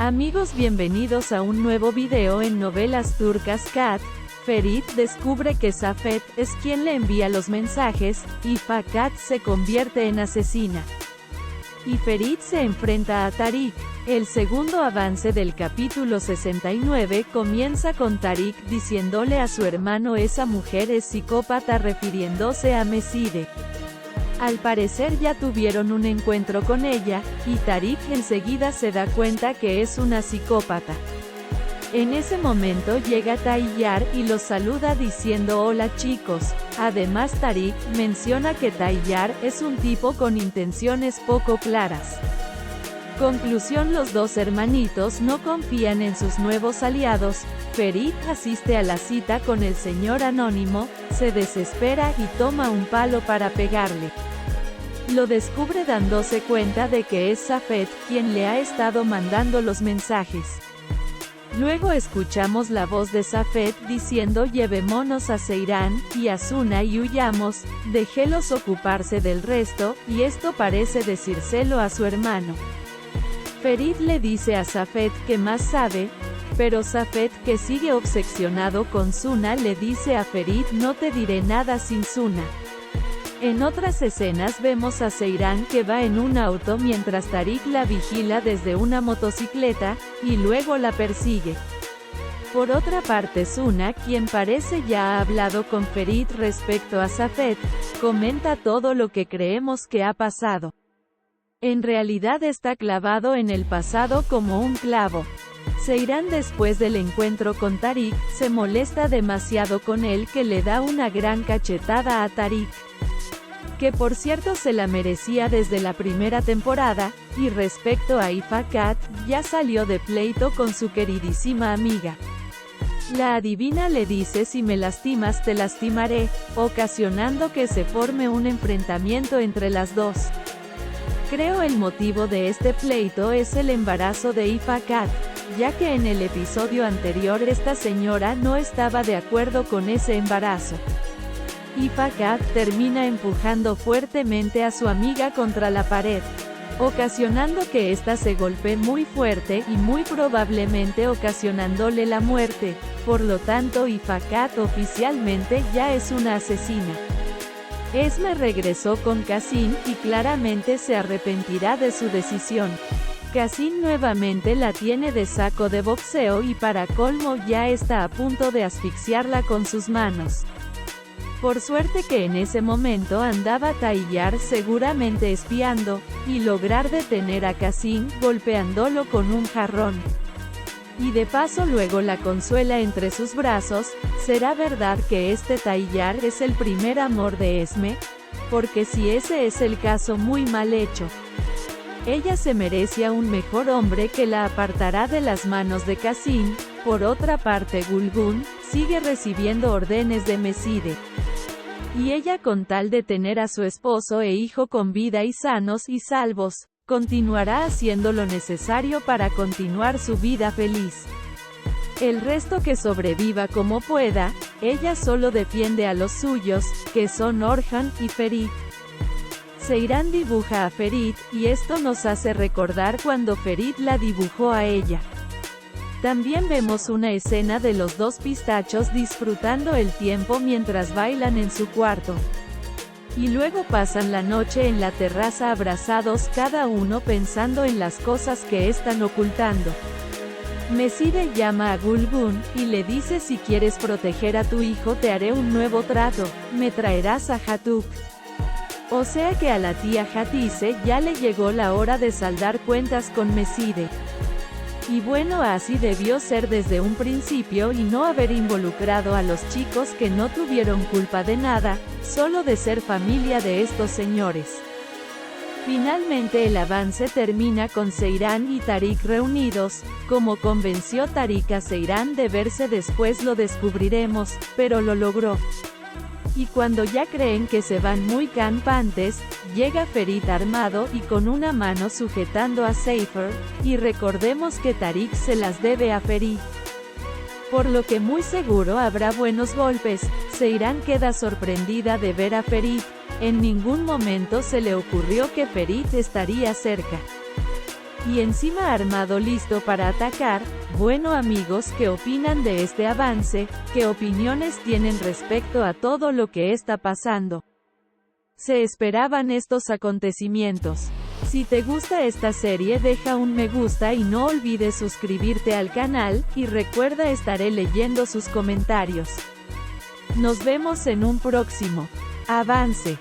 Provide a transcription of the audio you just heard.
Amigos, bienvenidos a un nuevo video en Novelas Turcas Cat. Ferit descubre que Safet es quien le envía los mensajes, y Fakat se convierte en asesina. Y Ferit se enfrenta a Tarik. El segundo avance del capítulo 69 comienza con Tarik diciéndole a su hermano esa mujer es psicópata, refiriéndose a Meside. Al parecer ya tuvieron un encuentro con ella, y Tarik enseguida se da cuenta que es una psicópata. En ese momento llega Tayyar y los saluda diciendo hola chicos. Además Tarik menciona que Tayyar es un tipo con intenciones poco claras. Conclusión: los dos hermanitos no confían en sus nuevos aliados. Ferit asiste a la cita con el señor anónimo, se desespera y toma un palo para pegarle. Lo descubre dándose cuenta de que es Safet quien le ha estado mandando los mensajes. Luego escuchamos la voz de Safet diciendo llevémonos a Seyran y a Suna y huyamos, déjelos ocuparse del resto, y esto parece decírselo a su hermano. Ferit le dice a Safet que más sabe, pero Safet, que sigue obsesionado con Suna, le dice a Ferit no te diré nada sin Suna. En otras escenas vemos a Seyran que va en un auto mientras Tarik la vigila desde una motocicleta, y luego la persigue. Por otra parte Suna, quien parece ya ha hablado con Ferit respecto a Safet, comenta todo lo que creemos que ha pasado. En realidad está clavado en el pasado como un clavo. Seyran, después del encuentro con Tarik, se molesta demasiado con él que le da una gran cachetada a Tarik. Que por cierto se la merecía desde la primera temporada, y respecto a Fakat, ya salió de pleito con su queridísima amiga. La adivina le dice si me lastimas te lastimaré, ocasionando que se forme un enfrentamiento entre las dos. Creo el motivo de este pleito es el embarazo de Fakat, ya que en el episodio anterior esta señora no estaba de acuerdo con ese embarazo. Fakat termina empujando fuertemente a su amiga contra la pared, ocasionando que ésta se golpee muy fuerte y muy probablemente ocasionándole la muerte. Por lo tanto Fakat oficialmente ya es una asesina. Esme regresó con Qasim y claramente se arrepentirá de su decisión. Qasim nuevamente la tiene de saco de boxeo y para colmo ya está a punto de asfixiarla con sus manos. Por suerte que en ese momento andaba Tayyar seguramente espiando, y lograr detener a Qasim golpeándolo con un jarrón. Y de paso luego la consuela entre sus brazos. ¿Será verdad que este Tayyar es el primer amor de Esme? Porque si ese es el caso, muy mal hecho. Ella se merece a un mejor hombre que la apartará de las manos de Qasim. Por otra parte Gulgun sigue recibiendo órdenes de Meside. Y ella, con tal de tener a su esposo e hijo con vida y sanos y salvos, continuará haciendo lo necesario para continuar su vida feliz. El resto que sobreviva como pueda. Ella solo defiende a los suyos, que son Orhan y Ferit. Seyran dibuja a Ferit, y esto nos hace recordar cuando Ferit la dibujó a ella. También vemos una escena de los dos pistachos disfrutando el tiempo mientras bailan en su cuarto. Y luego pasan la noche en la terraza abrazados, cada uno pensando en las cosas que están ocultando. Meside llama a Gulgun, y le dice si quieres proteger a tu hijo te haré un nuevo trato, me traerás a Hatuk. O sea que a la tía Hatice ya le llegó la hora de saldar cuentas con Meside. Y bueno, así debió ser desde un principio y no haber involucrado a los chicos que no tuvieron culpa de nada, solo de ser familia de estos señores. Finalmente el avance termina con Seyran y Tarik reunidos. Como convenció Tarik a Seyran de verse después lo descubriremos, pero lo logró. Y cuando ya creen que se van muy campantes, llega Ferit armado y con una mano sujetando a Seifer, y recordemos que Tarik se las debe a Ferit. Por lo que muy seguro habrá buenos golpes. Seyran queda sorprendida de ver a Ferit. En ningún momento se le ocurrió que Ferit estaría cerca. y encima armado listo para atacar. Bueno amigos, ¿qué opinan de este avance? ¿Qué opiniones tienen respecto a todo lo que está pasando? ¿Se esperaban estos acontecimientos? Si te gusta esta serie, deja un me gusta y no olvides suscribirte al canal, y recuerda, estaré leyendo sus comentarios. Nos vemos en un próximo avance.